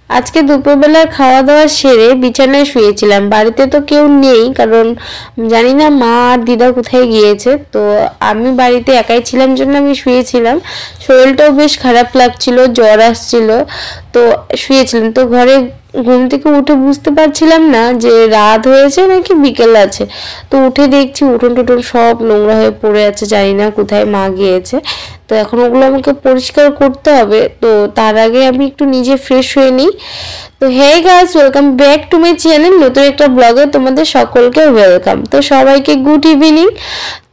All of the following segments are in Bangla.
আজকে দুপুরবেলার খাওয়া দাওয়া সেরে বিছানায় শুয়েছিলাম। বাড়িতে তো কেউ নেই, কারণ জানি না মা আর দিদা কোথায় গিয়েছে। তো আমি বাড়িতে একাই ছিলাম জন্য আমি শুয়েছিলাম। শরীরটাও বেশ খারাপ লাগছিল, জ্বর আসছিল, তো শুয়েছিলাম। তো ঘরে ঘুম থেকে উঠে বুঝতে পারছিলাম না যে রাত হয়েছে নাকি বিকেল আছে। তো উঠে দেখছি উঠোন টুটন সব নোংরা হয়ে পড়ে আছে, জানি না কোথায় মা গিয়েছে। তো এখন ওগুলো আমাকে পরিষ্কার করতে হবে। তো তার আগে আমি একটু নিজে ফ্রেশ হয়ে নিই। তো hey guys, welcome back to my channel. নতুন একটা ব্লগে তোমাদের সকলকে ওয়েলকাম। তো সবাইকে গুড ইভিনিং।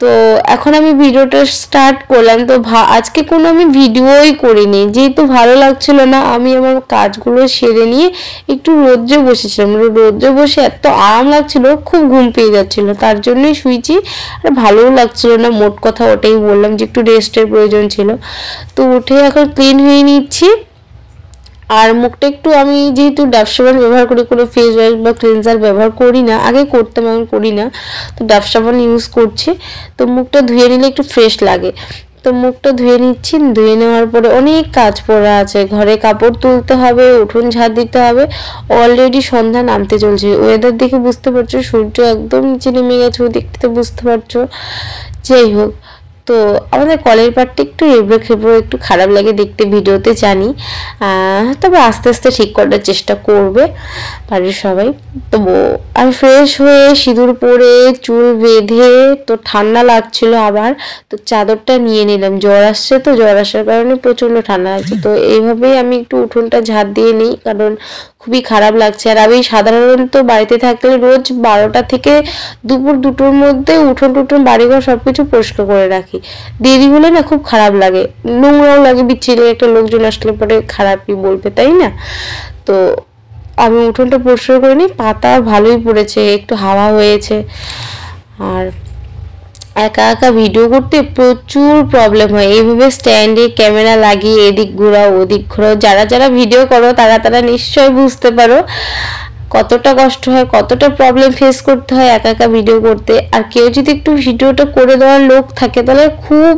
তো এখন আমি ভিডিওটা স্টার্ট করলাম। তো আজকে কোনো আমি ভিডিওই করিনি, যেহেতু ভালো লাগছিল না। আমি আমার কাজগুলো সেরে নিয়ে একটু রোদ্রে বসেছিলাম। রোদ্রে বসে এত আরাম লাগছিল, খুব ঘুম পেয়ে যাচ্ছিল, তার জন্যই শুয়েছি। আর ভালোও লাগছিল না, মোট কথা ওটাই বললাম যে একটু রেস্টের প্রয়োজন ছিল। তো উঠে এখন ক্লিন হয়ে নিচ্ছি। আর মুখটা একটু, আমি যেহেতু ডাভ সাবান ব্যবহার করি, কোনো ফেস ওয়াশ বা ক্লিনজার ব্যবহার করি না, আগে করতাম এখন করি না, তো ডাভ সাবান ইউজ করছি। তো মুখটা ধুয়ে নিলে একটু ফ্রেশ লাগে। তো মুখটা ধুয়ে নিচ্ছি। ধুয়ে নেওয়ার পরে অনেক কাজ পড়া আছে, ঘরে কাপড় তুলতে হবে, উঠোন ঝাড় দিতে হবে। অলরেডি সন্ধ্যা নামতে চলছে, ওয়েদার দেখে বুঝতে পারছো সূর্য একদম নিচে নেমে গেছে, ওই দিক থেকে বুঝতে পারছো। যাই হোক, তো আমাদের কলের পাড়টা একটু এবড়ো খেবড়ো, একটু খারাপ লাগে দেখতে ভিডিওতে, জানি। তবে আস্তে আস্তে ঠিক করার চেষ্টা করবে বাড়ির সবাই। তো আমি ফ্রেশ হয়ে সিঁদুর পরে চুল বেঁধে, তো ঠান্ডা লাগছিল আবার, তো চাদরটা নিয়ে নিলাম। জ্বর আসছে, তো জ্বর আসার কারণে প্রচণ্ড ঠান্ডা লাগছে। তো এইভাবেই আমি একটু উঠোনটা ঝাড় দিয়ে নিই, কারণ খুবই খারাপ লাগছে। আর আমি সাধারণত বাড়িতে থাকলে রোজ 12টা থেকে দুপুর 2টোর মধ্যে উঠোন টুঠোন বাড়িঘর সবকিছু পরিষ্কার করে রাখি। দেরি হলে না খুব খারাপ লাগে, নোংরাও লাগে, বিচ্ছিরি একটা লোকজন আসলে পরে খারাপই বলবে, তাই না? তো আমি উঠোনটা পরিষ্কার করে নিই। পাতা ভালোই পড়েছে, একটু হাওয়া হয়েছে। আর একা একা ভিডিও করতে প্রচুর প্রবলেম হয়। এইভাবে স্ট্যান্ডে ক্যামেরা লাগিয়ে এদিক ঘোরাও ওদিক ঘোরাও, যারা যারা ভিডিও করো তারা নিশ্চয়ই বুঝতে পারো কতটা কষ্ট হয়, কতটা প্রবলেম ফেস করতে হয় একা একা ভিডিও করতে। আর কেউ যদি একটু ভিডিওটা করে দেওয়ার লোক থাকে, তাহলে খুব,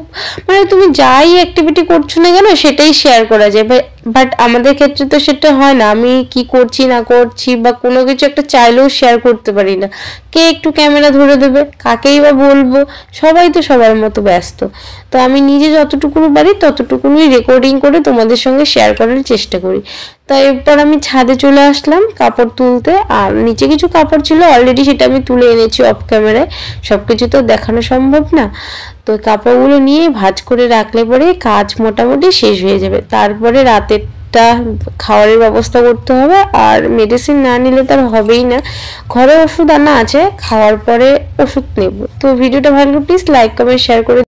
মানে তুমি যাই অ্যাক্টিভিটি করছো না কেন সেটাই শেয়ার করা যায়। বাট আমাদের ক্ষেত্রে তো সেটা হয় না। আমি কি করছি না করছি বা কোনো কিছু একটা চাইলেও শেয়ার করতে পারি না। কে একটু ক্যামেরা ধরে দেবে, কাকেই বা বলবো, সবাই তো সবার মতো ব্যস্ত। তো আমি নিজে যতটুকুনি পারি ততটুকুনি রেকর্ডিং করে তোমাদের সঙ্গে শেয়ার করার চেষ্টা করি। তো এরপর আমি ছাদে চলে আসলাম কাপড় তুলতে। আর নিচে কিছু কাপড় ছিল অলরেডি, সেটা আমি তুলে এনেছি অফ ক্যামেরায়, সবকিছু তো দেখানো সম্ভব না। তো কাপড়গুলো নিয়ে ভাঁজ করে রাখলে পরে কাজ মোটামুটি শেষ হয়ে যাবে। তারপরে রাতেরটা খাওয়ারের ব্যবস্থা করতে হবে। আর মেডিসিন না নিলে তার হবেই না, ঘরে ওষুধ আনা আছে, খাওয়ার পরে ওষুধ নেব। তো ভিডিওটা ভালো, প্লিজ লাইক কমেন্ট শেয়ার করে